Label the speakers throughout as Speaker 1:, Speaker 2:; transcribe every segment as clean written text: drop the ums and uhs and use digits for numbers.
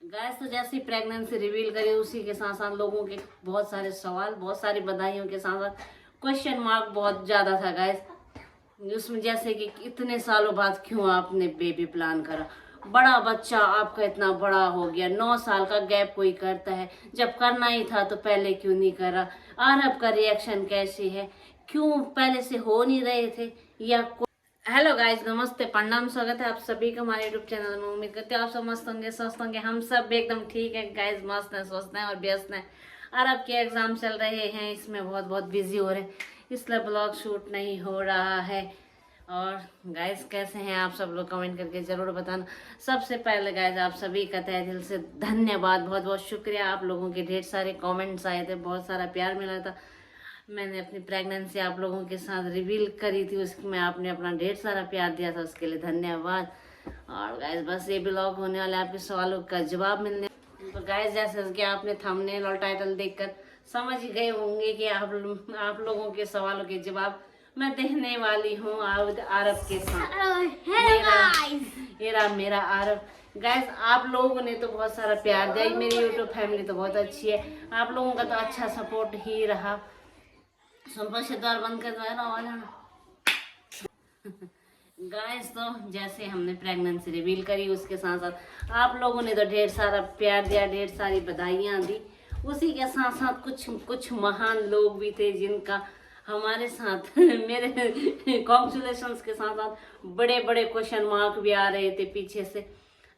Speaker 1: Guys तो जैसी pregnancy reveal करी उसी के साथ साथ लोगों के बहुत सारे सवाल, बहुत सारी बधाइयों के साथ साथ क्वेश्चन मार्क बहुत ज्यादा था गाइस। उसमें जैसे कि इतने सालों बाद क्यों आपने बेबी प्लान करा, बड़ा बच्चा आपका इतना बड़ा हो गया, 9 साल का गैप कोई करता है, जब करना ही था तो पहले क्यों नहीं करा, आरब का रिएक्शन कैसे है, क्यों पहले से हो नहीं रहे थे या हेलो गाइस, नमस्ते, प्रणाम, स्वागत है आप सभी का हमारे यूट्यूब चैनल में। उम्मीद करते हैं आप सब मस्त होंगे, स्वस्थ होंगे। हम सब एकदम ठीक है गाइस, मस्त हैं, स्वस्थ हैं और व्यस्त हैं। और अब के एग्जाम चल रहे हैं, इसमें बहुत बहुत बिजी हो रहे हैं, इसलिए ब्लॉग शूट नहीं हो रहा है। और गाइस कैसे हैं आप सब लोग, कमेंट करके जरूर बताना। सबसे पहले गाइस आप सभी का तहे दिल से धन्यवाद, बहुत बहुत शुक्रिया। आप लोगों के ढेर सारे कॉमेंट्स आए थे, बहुत सारा प्यार मिला था। मैंने अपनी प्रेगनेंसी आप लोगों के साथ रिवील करी थी, उसमें आपने अपना ढेर सारा प्यार दिया था, उसके लिए धन्यवाद। और गाइस बस ये ब्लॉग होने वाला है आपके सवालों का जवाब मिलने। तो गाइस जैसे कि आपने थंबनेल और टाइटल देखकर समझ ही गए होंगे कि आप लोगों के सवालों के जवाब मैं देने वाली हूँ आरब के साथ। ये रहा मेरा आरब। गाइस आप लोगों ने तो बहुत सारा प्यार दिया, मेरी यूट्यूब फैमिली तो बहुत अच्छी है, आप लोगों का तो अच्छा सपोर्ट ही रहा। सुपर से द्वार बंद कर दो यार, आवाज आना। गाइस तो जैसे हमने प्रेगनेंसी रिवील करी, उसके साथ साथ आप लोगों ने तो ढेर सारा प्यार दिया, ढेर सारी बधाइयाँ दी। उसी के साथ साथ कुछ महान लोग भी थे जिनका हमारे साथ मेरे कॉन्ग्रेचुलेशंस के साथ साथ बड़े बड़े क्वेश्चन मार्क भी आ रहे थे पीछे से।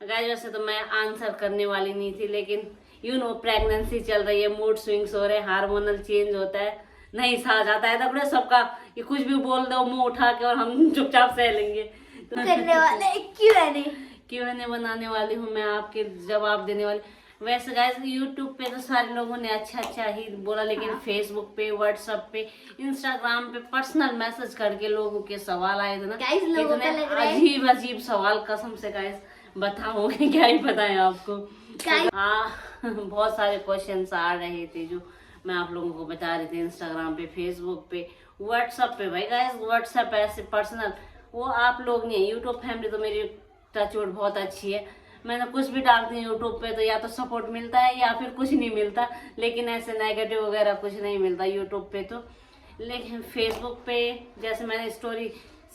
Speaker 1: गाइस वैसे तो मैं आंसर करने वाली नहीं थी, लेकिन प्रेगनेंसी चल रही है, मूड स्विंग्स हो रहे हैं, हार्मोनल चेंज होता है, नहीं सहा जाता है तब सबका, ये कुछ भी बोल दो मुंह उठा के और हम चुपचाप सह लेंगे। तो
Speaker 2: करने वाले
Speaker 1: क्यों बनाने वाली हूँ मैं, आपके जवाब देने वाली। वैसे गाइस यूट्यूब पे तो सारे लोगों ने अच्छा ही बोला, लेकिन फेसबुक पे, व्हाट्सएप पे, इंस्टाग्राम पे पर्सनल मैसेज करके लोगों के सवाल आए थे ना, इतने अजीब अजीब सवाल, कसम से गाइस बताऊंगे क्या ही बताएं आपको। बहुत सारे क्वेश्चंस आ रहे थे जो मैं आप लोगों को बता रही थी, इंस्टाग्राम पे, फेसबुक पे, व्हाट्सएप पे। भाई गाइस व्हाट्सएप ऐसे पर्सनल वो आप लोग नहीं, यूट्यूब फैमिली तो मेरी टचवुड बहुत अच्छी है। मैंने कुछ भी डालती हूँ यूट्यूब पे तो या तो सपोर्ट मिलता है या फिर कुछ नहीं मिलता, लेकिन ऐसे नेगेटिव वगैरह कुछ नहीं मिलता यूट्यूब पे तो। लेकिन फेसबुक पे जैसे मैंने स्टोरी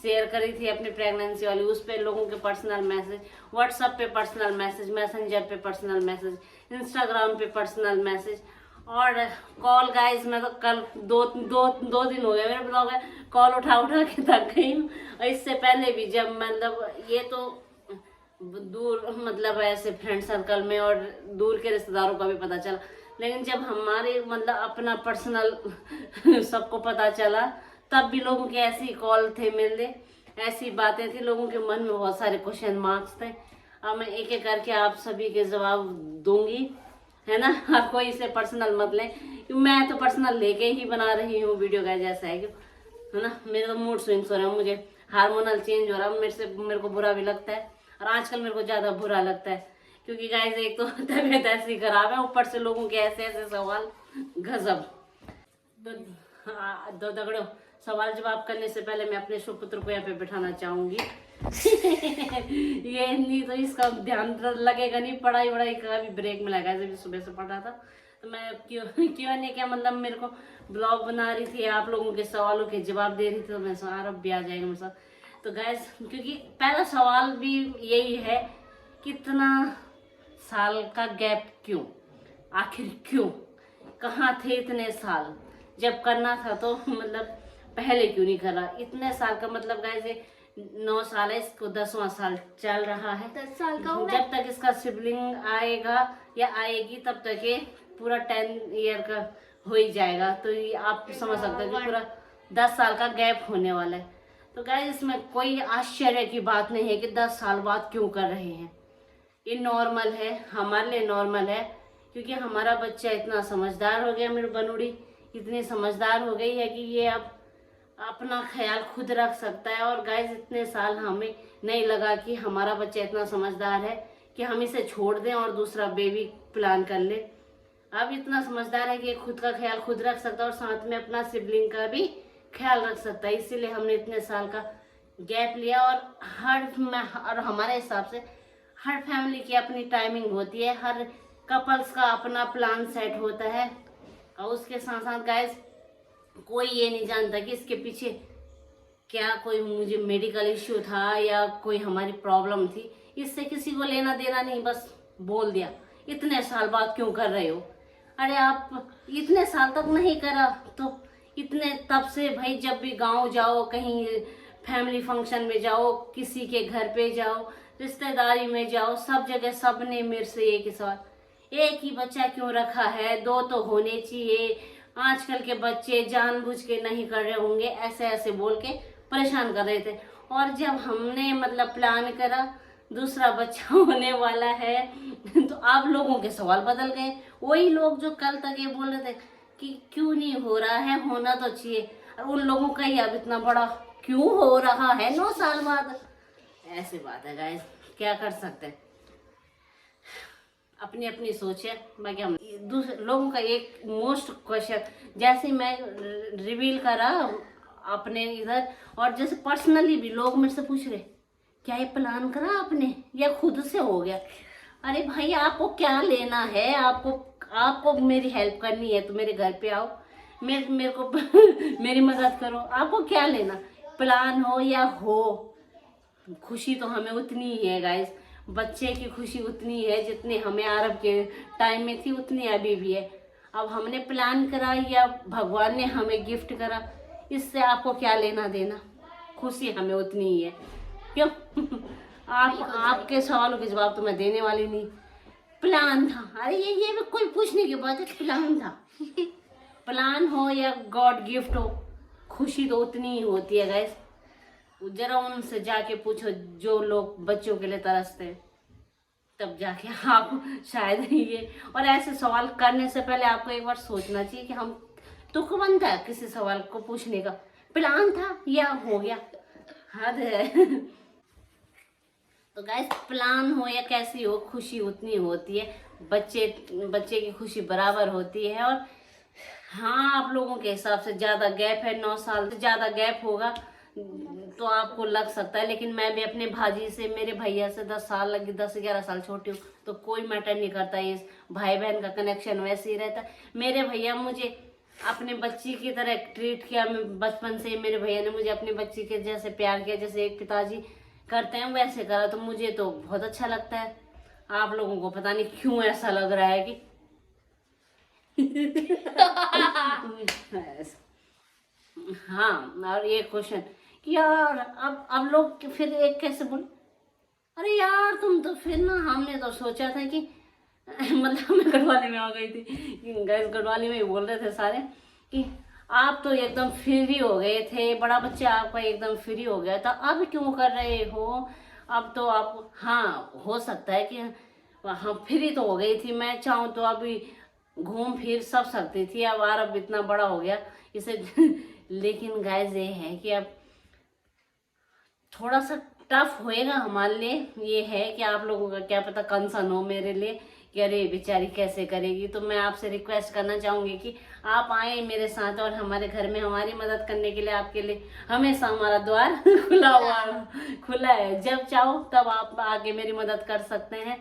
Speaker 1: शेयर करी थी अपनी प्रेगनेंसी वाली, उस पे लोगों के पर्सनल मैसेज, व्हाट्सएप पे पर्सनल मैसेज, मैसेंजर पे पर्सनल मैसेज, इंस्टाग्राम पे पर्सनल मैसेज और कॉल। गाइस मैं तो कल दो दिन हो गए मेरे ब्लॉग है, कॉल उठा के थक गई हूँ। और इससे पहले भी जब मतलब ये तो दूर मतलब ऐसे फ्रेंड सर्कल में और दूर के रिश्तेदारों का भी पता चला, लेकिन जब हमारे मतलब अपना पर्सनल सबको पता चला, तब भी लोगों के ऐसी कॉल थे, मिलने ऐसी बातें थी, लोगों के मन में बहुत सारे क्वेश्चन मार्क्स थे। अब मैं एक एक करके आप सभी के जवाब दूंगी, है ना। आप कोई इसे पर्सनल मत लें, मैं तो पर्सनल लेके ही बना रही हूँ वीडियो का, जैसा है क्यों, है ना। मेरे तो मूड स्विंग्स हो रहे हैं, मुझे हार्मोनल चेंज हो रहा है, मेरे को बुरा भी लगता है, और आजकल मेरे को ज्यादा बुरा लगता है, क्योंकि गाइस एक तो तबीयत ऐसी खराब है, ऊपर से लोगों के ऐसे ऐसे सवाल, गजब। दो दगड़ो, सवाल जवाब करने से पहले मैं अपने सुपुत्र को यहाँ पे बैठाना चाहूंगी। ये नहीं तो इसका ध्यान लगेगा नहीं, पढ़ाई वढ़ाई का भी ब्रेक में लगा, जब सुबह से पढ़ा था। तो मैं क्यों नहीं, क्या मतलब मेरे को ब्लॉग बना रही थी, आप लोगों के सवालों के जवाब दे रही थी, तो मैं आरब भी आ जाएगा मेरे साथ। तो गैस क्योंकि पहला सवाल भी यही है, कितना साल का गैप क्यों, आखिर क्यों, कहाँ थे इतने साल, जब करना था तो मतलब पहले क्यों नहीं करा। इतने साल का मतलब गाइस 9 साल है, इसको 10वां साल चल रहा है,
Speaker 2: 10 साल का हूँ
Speaker 1: जब तक इसका सिबलिंग आएगा या आएगी तब तक ये पूरा 10 ईयर का हो ही जाएगा। तो ये आप समझ सकते हैं कि पूरा 10 साल का गैप होने वाला है। तो गाइस इसमें कोई आश्चर्य की बात नहीं है कि 10 साल बाद क्यों कर रहे हैं, ये नॉर्मल है, हमारे लिए नॉर्मल है, क्योंकि हमारा बच्चा इतना समझदार हो गया, मेरी बनूड़ी इतनी समझदार हो गई है कि ये अब अपना ख्याल खुद रख सकता है। और गाइस इतने साल हमें नहीं लगा कि हमारा बच्चा इतना समझदार है कि हम इसे छोड़ दें और दूसरा बेबी प्लान कर ले। अब इतना समझदार है कि खुद का ख्याल खुद रख सकता है और साथ में अपना सिबलिंग का भी ख्याल रख सकता है, इसीलिए हमने इतने साल का गैप लिया। और हमारे हिसाब से हर फैमिली की अपनी टाइमिंग होती है, हर कपल्स का अपना प्लान सेट होता है। और उसके साथ साथ गाइस कोई ये नहीं जानता कि इसके पीछे क्या कोई मुझे मेडिकल इश्यू था या कोई हमारी प्रॉब्लम थी। इससे किसी को लेना देना नहीं, बस बोल दिया इतने साल बाद क्यों कर रहे हो। अरे आप इतने साल तक नहीं करा तो इतने तब से भाई, जब भी गांव जाओ, कहीं फैमिली फंक्शन में जाओ, किसी के घर पे जाओ, रिश्तेदारी में जाओ, सब जगह सब ने मेरे से एक ही सवाल, एक ही बच्चा क्यों रखा है, दो तो होने चाहिए, आजकल के बच्चे जानबूझ के नहीं कर रहे होंगे, ऐसे ऐसे बोल के परेशान कर रहे थे। और जब हमने मतलब प्लान करा दूसरा बच्चा होने वाला है तो आप लोगों के सवाल बदल गए। वही लोग जो कल तक ये बोल रहे थे कि क्यों नहीं हो रहा है, होना तो चाहिए, और उन लोगों का ही अब इतना बड़ा क्यों हो रहा है 9 साल बाद। ऐसी बात है गाइस, क्या कर सकते हैं, अपनी अपनी सोच है। बाकी हम दूसरे लोगों का एक मोस्ट क्वेश्चन, जैसे मैं रिवील करा अपने इधर, और जैसे पर्सनली भी लोग मेरे से पूछ रहे क्या ये प्लान करा आपने या खुद से हो गया। अरे भाई आपको क्या लेना है, आपको मेरी हेल्प करनी है तो मेरे घर पे आओ, मेरे को मेरी मदद करो। आपको क्या लेना, प्लान हो या हो, खुशी तो हमें उतनी ही है गाइस। बच्चे की खुशी उतनी है जितनी हमें अरब के टाइम में थी, उतनी अभी भी है। अब हमने प्लान करा या भगवान ने हमें गिफ्ट करा, इससे आपको क्या लेना देना, खुशी हमें उतनी ही है। क्यों आपके सवालों के जवाब तो मैं देने वाली नहीं। प्लान था, अरे ये भी कोई पूछने की बात है, प्लान था। प्लान हो या गॉड गिफ्ट हो, खुशी तो उतनी ही होती है गाइस। जरा उनसे जाके पूछो जो लोग बच्चों के लिए तरसते हैं, तब जाके आप शायद ये। और ऐसे सवाल करने से पहले आपको एक बार सोचना चाहिए कि हम तुक बनता है किसी सवाल को पूछने का, प्लान था या हो गया, हद है। तो गाइस प्लान हो या कैसी हो, खुशी उतनी होती है, बच्चे की खुशी बराबर होती है। और हाँ, आप लोगों के हिसाब से ज़्यादा गैप है, 9 साल से ज़्यादा गैप होगा तो आपको लग सकता है, लेकिन मैं भी अपने भाजी से, मेरे भैया से 10 साल लगी, 10-11 साल छोटी हूँ, तो कोई मैटर नहीं करता। ये भाई बहन का कनेक्शन वैसे ही रहता है। मेरे भैया मुझे अपने बच्ची की तरह ट्रीट किया, मैं बचपन से मेरे भैया ने मुझे अपनी बच्ची के जैसे प्यार किया, जैसे एक पिताजी करते हैं वैसे करा, तो मुझे तो बहुत अच्छा लगता है। आप लोगों को पता नहीं क्यों ऐसा लग रहा है कि हाँ। और ये क्वेश्चन कि यार अब लोग फिर एक कैसे बोले, अरे यार तुम तो फिर ना, हमने तो सोचा था कि मतलब मैं गढ़वाली में आ गई थी, गैस गढ़वाली में ही बोल रहे थे सारे कि आप तो एकदम फ्री हो गए थे, बड़ा बच्चा आपका एकदम फ्री हो गया था, अब क्यों कर रहे हो। अब तो आप, हाँ हो सकता है कि हाँ फ्री तो हो गई थी, मैं चाहूँ तो अभी घूम फिर सब सकती थी, अब अरब इतना बड़ा हो गया इसे लेकिन गाइस ये है कि अब थोड़ा सा टफ होएगा हमारे लिए। ये है कि आप लोगों का क्या पता कंसर्न हो मेरे लिए कि अरे बेचारी कैसे करेगी। तो मैं आपसे रिक्वेस्ट करना चाहूँगी कि आप आए मेरे साथ और हमारे घर में हमारी मदद करने के लिए, आपके लिए हमेशा हमारा द्वार खुला है। जब चाहो तब आप आके मेरी मदद कर सकते हैं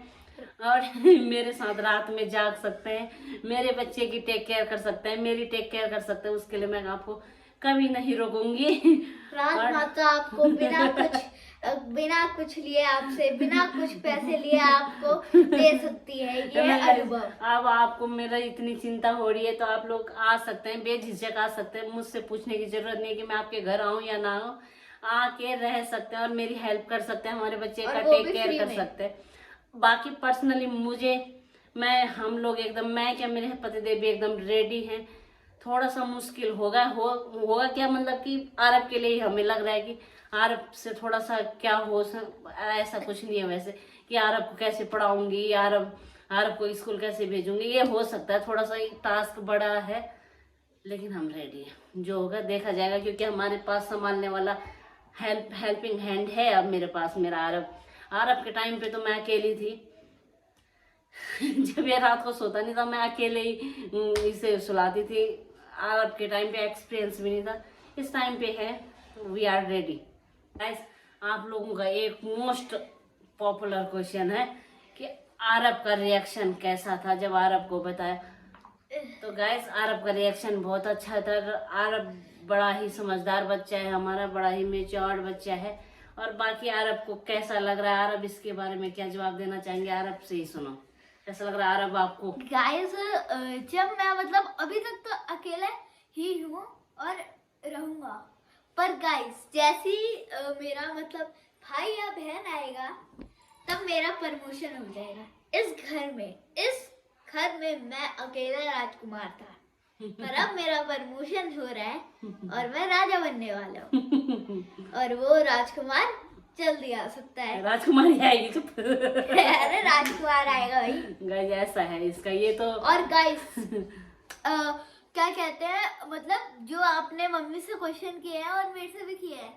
Speaker 1: और मेरे साथ रात में जाग सकते हैं, मेरे बच्चे की टेक केयर कर सकते हैं, मेरी टेक केयर कर सकते हैं। उसके लिए मैं आपको कभी नहीं रोकूंगी।
Speaker 2: राजमाता आपको बिना कुछ लिए, आपसे बिना कुछ पैसे लिए आपको दे सकती है ये अनुभव।
Speaker 1: अब आपको मेरा इतनी चिंता हो रही है तो आप लोग आ सकते हैं, बेझिझक आ सकते हैं, मुझसे पूछने की जरूरत नहीं कि मैं आपके घर आऊं या ना आऊं, आके रह सकते हैं और मेरी हेल्प कर सकते हैं, हमारे बच्चे का टेक केयर कर सकते हैं। बाकी पर्सनली हम लोग एकदम, मैं क्या मेरे पतिदेव भी एकदम रेडी हैं। थोड़ा सा मुश्किल होगा क्या, मतलब कि अरब के लिए हमें लग रहा है कि अरब से थोड़ा सा क्या हो, ऐसा कुछ नहीं है वैसे कि अरब को कैसे पढ़ाऊंगी, अरब को स्कूल कैसे भेजूंगी, ये हो सकता है थोड़ा सा टास्क बड़ा है, लेकिन हम रेडी हैं, जो होगा देखा जाएगा। क्योंकि हमारे पास संभालने वाला हेल्पिंग हैंड है अब मेरे पास, मेरा अरब के टाइम पे तो मैं अकेली थी। जब ये रात को सोता नहीं था मैं अकेले ही इसे सुलाती थी। अरब के टाइम पे एक्सपीरियंस भी नहीं था, इस टाइम पे है। We are ready guys. आप लोगों का एक मोस्ट पॉपुलर क्वेश्चन है कि आरब का रिएक्शन कैसा था जब आरब को बताया। तो गाइस आरब का रिएक्शन बहुत अच्छा था। आरब बड़ा ही समझदार बच्चा है हमारा, बड़ा ही मेच्योर्ड बच्चा है। और बाकी आरब को कैसा लग रहा है, आरब इसके बारे में क्या जवाब देना चाहेंगे, आरब से ही सुनो। कैसा लग रहा है आरब आपको?
Speaker 2: गाइस जब मैं मतलब अभी तक तो अकेला ही हूँ और रहूंगा, पर गाइस जैसी मेरा मतलब भाई या बहन आएगा तब मेरा प्रमोशन हो जाएगा इस घर में। इस घर में मैं अकेला राजकुमार था, पर अब मेरा प्रमोशन हो रहा है और मैं राजा बनने वाला हूँ और वो राजकुमार जल्दी आ सकता है।
Speaker 1: राजकुमारी आएगी चुप।
Speaker 2: अरे राजकुमार आएगा भाई।
Speaker 1: गाइस ऐसा है इसका ये तो।
Speaker 2: और गाइस क्या कहते हैं, मतलब जो आपने मम्मी से क्वेश्चन किया है और मेरे से भी किया है,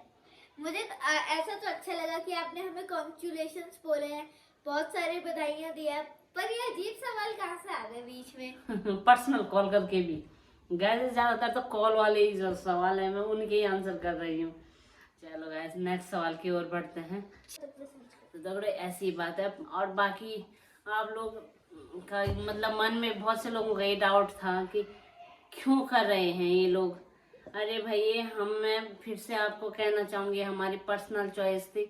Speaker 2: मुझे ऐसा तो अच्छा लगा कि आपने हमें कॉन्ग्रेचुलेशंस बोले हैं, बहुत सारी बधाइयाँ दी है, पर ये अजीब सवाल कहाँ से आ गए बीच में?
Speaker 1: पर्सनल कॉल करके भी। गाइस ज्यादातर तो कॉल वाले ही जो सवाल है मैं उनके ही आंसर कर रही हूँ। चलो गाइस नेक्स्ट सवाल की ओर बढ़ते हैं। तो दौड़े ऐसी बात है। और बाकी आप लोग का मतलब मन में बहुत से लोगों का ये डाउट था कि क्यों कर रहे हैं ये लोग। अरे भाई मैं फिर से आपको कहना चाहूँगी हमारी पर्सनल चॉइस थी,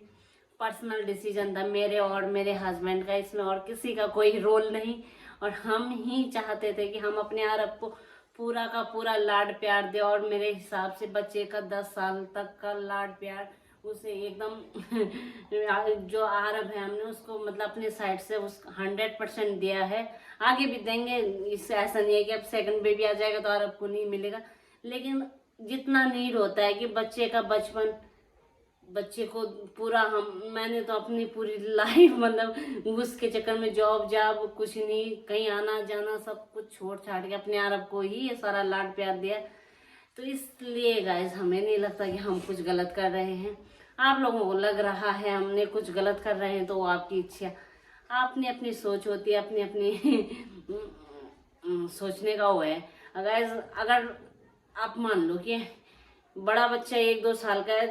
Speaker 1: पर्सनल डिसीजन था मेरे और मेरे हस्बैंड का, इसमें और किसी का कोई रोल नहीं। और हम ही चाहते थे कि हम अपने आरब को पूरा का पूरा लाड प्यार दे। और मेरे हिसाब से बच्चे का 10 साल तक का लाड प्यार उसे एकदम जो आरब है हमने उसको मतलब अपने साइड से उस 100% दिया है, आगे भी देंगे। इससे ऐसा नहीं है कि अब सेकंड बेबी आ जाएगा तो आरब को नहीं मिलेगा, लेकिन जितना नीड होता है कि बच्चे का बचपन, बच्चे को पूरा मैंने तो अपनी पूरी लाइफ मतलब उसके चक्कर में जॉब कुछ नहीं, कहीं आना जाना सब कुछ छोड़ छाड़ के अपने आरब को ही ये सारा लाड प्यार दिया। तो इसलिए गाइस हमें नहीं लगता कि हम कुछ गलत कर रहे हैं। आप लोगों को लग रहा है हमने कुछ गलत कर रहे हैं तो वो आपकी इच्छा, आपने अपनी सोच होती है, अपनी अपनी सोचने का वो है। अगर आप मान लो कि बड़ा बच्चा 1-2 साल का है,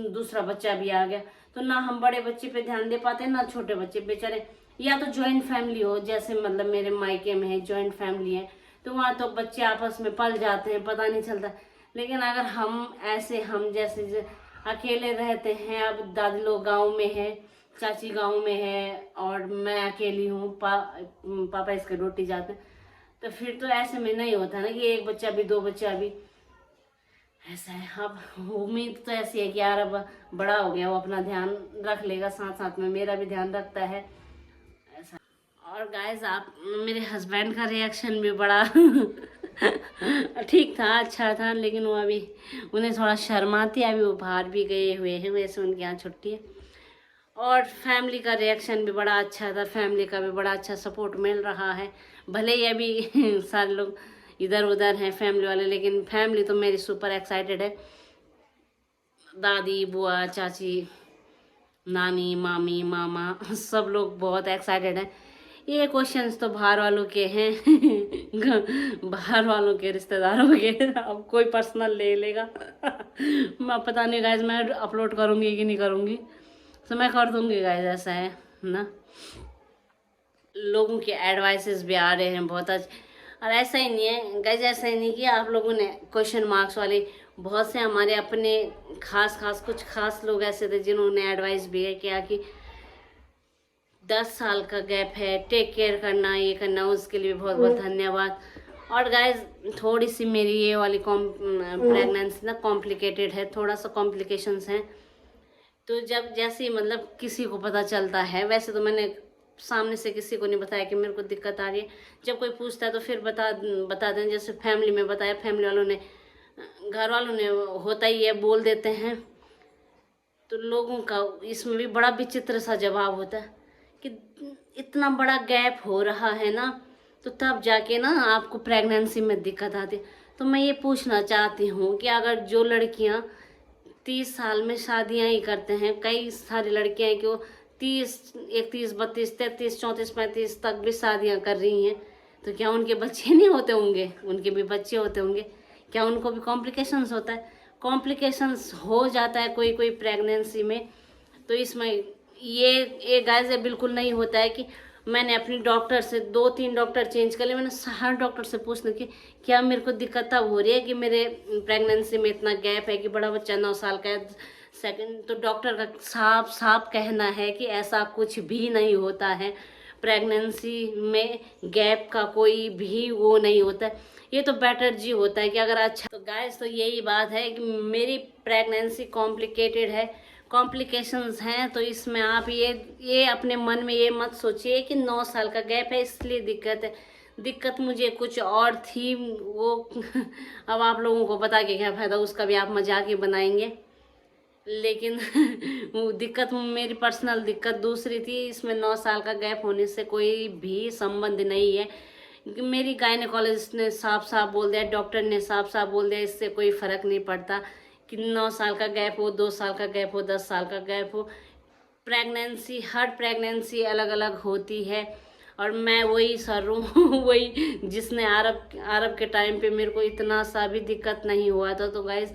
Speaker 1: दूसरा बच्चा भी आ गया, तो ना हम बड़े बच्चे पे ध्यान दे पाते ना छोटे बच्चे पे। चले या तो जॉइंट फैमिली हो, जैसे मतलब मेरे मायके में है जॉइंट फैमिली है, तो वहाँ तो बच्चे आपस में पल जाते हैं, पता नहीं चलता। लेकिन अगर हम जैसे अकेले रहते हैं, अब दादी लोग गाँव में है, चाची गाँव में है और मैं अकेली हूँ, पापा इसके ड्यूटी जाते हैं, तो फिर तो ऐसे में नहीं होता ना कि एक बच्चा भी 2 बच्चा भी, ऐसा है। अब उम्मीद तो ऐसी है कि यार अब बड़ा हो गया, वो अपना ध्यान रख लेगा, साथ साथ में मेरा भी ध्यान रखता है ऐसा। और गाइस आप मेरे हस्बैंड का रिएक्शन भी बड़ा ठीक था, अच्छा था, लेकिन वो अभी उन्हें थोड़ा शर्म आती है, अभी वो बाहर भी गए हुए हैं, वैसे उनके यहाँ छुट्टी है। और फैमिली का रिएक्शन भी बड़ा अच्छा था, फैमिली का भी बड़ा अच्छा सपोर्ट मिल रहा है। भले ही अभी सारे लोग इधर उधर हैं फैमिली वाले, लेकिन फैमिली तो मेरी सुपर एक्साइटेड है। दादी, बुआ, चाची, नानी, मामी, मामा सब लोग बहुत एक्साइटेड हैं। ये क्वेश्चंस तो बाहर वालों के हैं बाहर वालों के रिश्तेदारों के, अब कोई पर्सनल ले लेगा मैं पता नहीं गाइज, मैं अपलोड करूँगी कि नहीं करूँगी, तो मैं कर दूँगी गाइज, ऐसा है ना। लोगों के एडवाइसेस भी आ रहे हैं बहुत अच्छे। और ऐसा ही नहीं है गाइज, ऐसा ही नहीं कि आप लोगों ने क्वेश्चन मार्क्स वाले, बहुत से हमारे अपने कुछ खास लोग ऐसे थे जिन्होंने एडवाइस भी है क्या कि 10 साल का गैप है, टेक केयर करना, ये करना, उसके लिए बहुत बहुत धन्यवाद। और गाइज थोड़ी सी मेरी ये वाली प्रेगनेंसी ना कॉम्प्लिकेटेड है, थोड़ा सा कॉम्प्लिकेशंस हैं। तो जब जैसे मतलब किसी को पता चलता है, वैसे तो मैंने सामने से किसी को नहीं बताया कि मेरे को दिक्कत आ रही है, जब कोई पूछता है तो फिर बता दें, जैसे फैमिली में बताया, फैमिली वालों ने, घर वालों ने, होता ही है, बोल देते हैं। तो लोगों का इसमें भी बड़ा विचित्र सा जवाब होता है कि इतना बड़ा गैप हो रहा है ना, तो तब जाके ना आपको प्रेगनेंसी में दिक्कत आती है। तो मैं ये पूछना चाहती हूँ कि अगर जो लड़कियाँ 30 साल में शादियाँ ही करते हैं, कई सारी लड़कियाँ हैं कि वो 30, 31, 32, 33, 34, 35 तक भी शादियाँ कर रही हैं, तो क्या उनके बच्चे नहीं होते होंगे? उनके भी बच्चे होते होंगे, क्या उनको भी कॉम्प्लिकेशंस होता है? कॉम्प्लिकेशंस हो जाता है कोई प्रेगनेंसी में। तो इसमें ये गाइस ये बिल्कुल नहीं होता है कि मैंने अपनी डॉक्टर से 2-3 डॉक्टर चेंज कर लिए, मैंने हर डॉक्टर से पूछने की क्या मेरे को दिक्कत तब हो रही है कि मेरे प्रेगनेंसी में इतना गैप है कि बड़ा बच्चा 9 साल का है। सेकंड तो डॉक्टर का साफ साफ कहना है कि ऐसा कुछ भी नहीं होता है, प्रेगनेंसी में गैप का कोई भी वो नहीं होता है, ये तो बेटर जी होता है कि अगर अच्छा। तो गाइस तो यही बात है कि मेरी प्रेगनेंसी कॉम्प्लिकेटेड है, कॉम्प्लिकेशंस हैं, तो इसमें आप ये अपने मन में ये मत सोचिए कि 9 साल का गैप है इसलिए दिक्कत है। दिक्कत मुझे कुछ और थी, वो अब आप लोगों को बता के क्या फ़ायदा, उसका भी आप मजाक ही बनाएंगे। लेकिन वो दिक्कत मेरी पर्सनल दिक्कत दूसरी थी, इसमें 9 साल का गैप होने से कोई भी संबंध नहीं है। मेरी गायनेकोलॉजिस्ट ने साफ साफ बोल दिया, डॉक्टर ने साफ साफ बोल दिया, इससे कोई फ़र्क नहीं पड़ता कि 9 साल का गैप हो, 2 साल का गैप हो, 10 साल का गैप हो। प्रेगनेंसी हर प्रेगनेंसी अलग अलग होती है। और मैं वही सर हूँ वही जिसने अरब के टाइम पे मेरे को इतना सा भी दिक्कत नहीं हुआ था। तो गाइस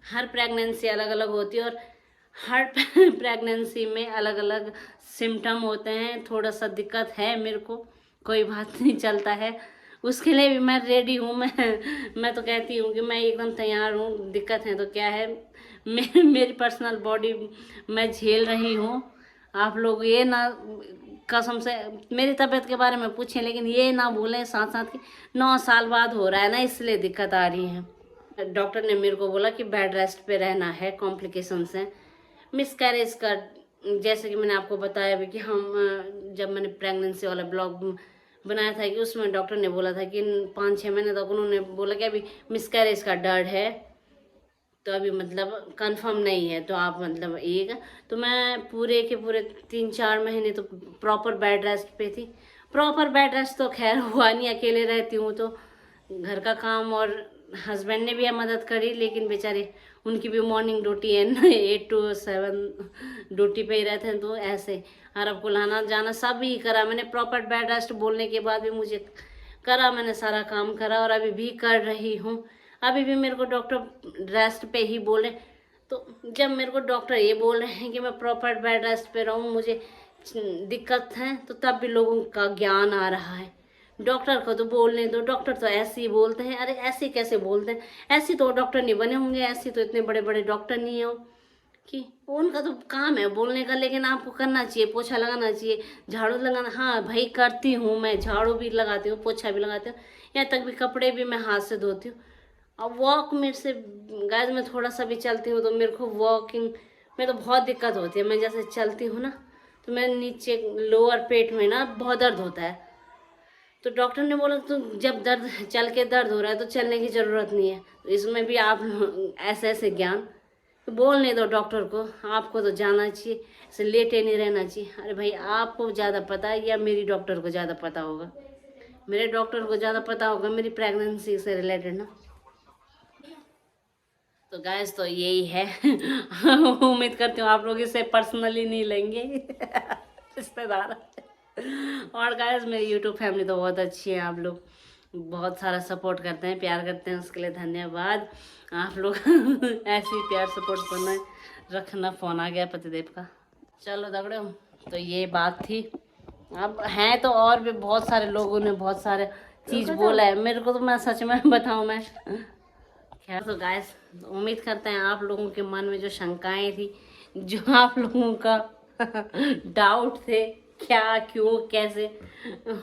Speaker 1: हर प्रेगनेंसी अलग अलग होती है और हर प्रेगनेंसी में अलग अलग सिम्टम होते हैं। थोड़ा सा दिक्कत है मेरे को, कोई बात नहीं, चलता है, उसके लिए भी मैं रेडी हूँ। मैं तो कहती हूँ कि मैं एकदम तैयार हूँ। दिक्कत है तो क्या है, मेरी पर्सनल बॉडी मैं झेल रही हूँ। आप लोग ये ना कसम से मेरी तबीयत के बारे में पूछें, लेकिन ये ना भूलें साथ साथ कि 9 साल बाद हो रहा है ना, इसलिए दिक्कत आ रही है। डॉक्टर ने मेरे को बोला कि बेड रेस्ट पे रहना है, कॉम्प्लिकेशंस हैं। मिसकैरेज का जैसे कि मैंने आपको बताया भी कि जब मैंने प्रेगनेंसी वाला ब्लॉग बनाया था कि उसमें डॉक्टर ने बोला था कि 5-6 महीने तक उन्होंने बोला कि अभी मिसकैरेज का डर है, तो अभी मतलब कंफर्म नहीं है, तो आप मतलब एक तो मैं पूरे के पूरे 3-4 महीने तो प्रॉपर बेड रेस्ट पे थी। प्रॉपर बेड रेस्ट तो खैर हुआ नहीं, अकेले रहती हूँ तो घर का काम, और हस्बैंड ने भी मदद करी, लेकिन बेचारे उनकी भी मॉर्निंग ड्यूटी है ना, 8 to 7 ड्यूटी पे ही रहते हैं, तो ऐसे अरब को लाना जाना सब ही करा मैंने। प्रॉपर बेड रेस्ट बोलने के बाद भी मुझे करा, मैंने सारा काम करा और अभी भी कर रही हूँ। अभी भी मेरे को डॉक्टर रेस्ट पे ही बोले, तो जब मेरे को डॉक्टर ये बोल रहे हैं कि मैं प्रॉपर बेड रेस्ट पे रहूँ, मुझे दिक्कत है, तो तब भी लोगों का ज्ञान आ रहा है। डॉक्टर को तो बोलने दो, डॉक्टर तो ऐसे ही बोलते हैं। अरे ऐसे कैसे बोलते हैं, ऐसे तो डॉक्टर नहीं बने होंगे, ऐसे तो इतने बड़े बड़े डॉक्टर नहीं हो कि उनका तो काम है बोलने का, लेकिन आपको करना चाहिए, पोछा लगाना चाहिए, झाड़ू लगाना। हाँ भाई करती हूँ मैं, झाड़ू भी लगाती हूँ, पोछा भी लगाती हूँ, यहाँ तक भी कपड़े भी मैं हाथ से धोती हूँ। अब वॉक मेरे से गाइस मैं थोड़ा सा भी चलती हूँ तो मेरे को वॉकिंग में तो बहुत दिक्कत होती है। मैं जैसे चलती हूँ ना तो मैं नीचे लोअर पेट में ना बहुत दर्द होता है, तो डॉक्टर ने बोला तो जब दर्द चल के दर्द हो रहा है तो चलने की ज़रूरत नहीं है। तो इसमें भी आप ऐसे ऐसे ज्ञान तो बोलने दो डॉक्टर को, आपको तो जाना चाहिए, ऐसे लेटे नहीं रहना चाहिए। अरे भाई आपको ज़्यादा पता है या मेरी डॉक्टर को ज़्यादा पता होगा? मेरे डॉक्टर को ज़्यादा पता होगा मेरी प्रेगनेंसी से रिलेटेड ना। तो गैस तो यही है उम्मीद करती हूँ आप लोग इसे पर्सनली नहीं लेंगे रिश्तेदार। और गैस मेरी यूट्यूब फैमिली तो बहुत अच्छी है, आप लोग बहुत सारा सपोर्ट करते हैं, प्यार करते हैं, उसके लिए धन्यवाद। आप लोग ऐसे ही प्यार सपोर्ट बनाए रखना। फ़ोन आ गया पतिदेव का। चलो दगड़ो, तो ये बात थी। अब हैं तो और भी बहुत सारे लोगों ने बहुत सारे चीज़ बोला है मेरे को, तो मैं सच में बताऊँ मैं खैर। तो गाइस उम्मीद करते हैं आप लोगों के मन में जो शंकाएं थी, जो आप लोगों का डाउट थे क्या क्यों कैसे,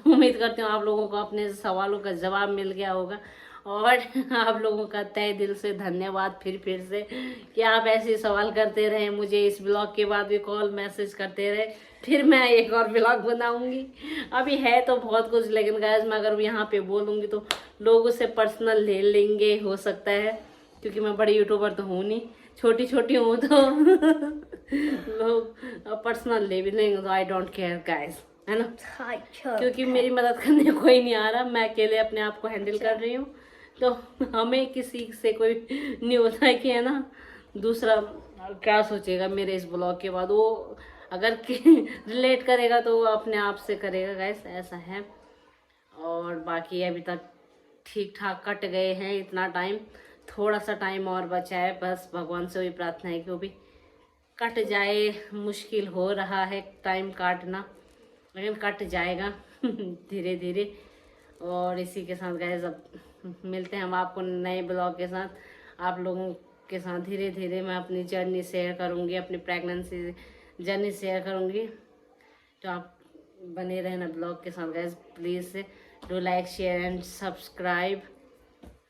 Speaker 1: उम्मीद करती हूँ आप लोगों को अपने सवालों का जवाब मिल गया होगा। और आप लोगों का तहे दिल से धन्यवाद फिर से कि आप ऐसे सवाल करते रहे, मुझे इस ब्लॉग के बाद भी कॉल मैसेज करते रहे, फिर मैं एक और ब्लॉग बनाऊंगी। अभी है तो बहुत कुछ, लेकिन गाइस मैं अगर यहाँ पे बोलूँगी तो लोग उसे पर्सनल ले लेंगे, हो सकता है, क्योंकि मैं बड़ी यूट्यूबर तो हूँ नहीं, छोटी छोटी हूँ, तो लोग पर्सनल ले भी लेंगे, तो आई डोंट केयर गाइस, है ना। क्योंकि मेरी मदद करने कोई नहीं आ रहा, मैं अकेले अपने आप को हैंडल कर रही हूँ, तो हमें किसी से कोई नहीं होता है कि है ना दूसरा क्या सोचेगा मेरे इस ब्लॉग के बाद। वो अगर रिलेट करेगा तो वो अपने आप से करेगा गाइस, ऐसा है। और बाकी अभी तक ठीक ठाक कट गए हैं इतना टाइम, थोड़ा सा टाइम और बचा है, बस भगवान से वही प्रार्थना है कि वो भी कट जाए, मुश्किल हो रहा है टाइम काटना, लेकिन कट जाएगा धीरे धीरे। और इसी के साथ गाइस अब मिलते हैं हम आपको नए ब्लॉग के साथ। आप लोगों के साथ धीरे धीरे मैं अपनी जर्नी शेयर करूँगी, अपनी प्रेगनेंसी जर्नी शेयर करूँगी। तो आप बने रहना ब्लॉग के साथ guys. Please do like, share and subscribe.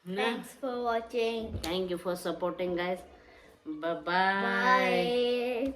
Speaker 2: Thanks for watching.
Speaker 1: Thank you for supporting guys. Bye bye.
Speaker 2: Bye.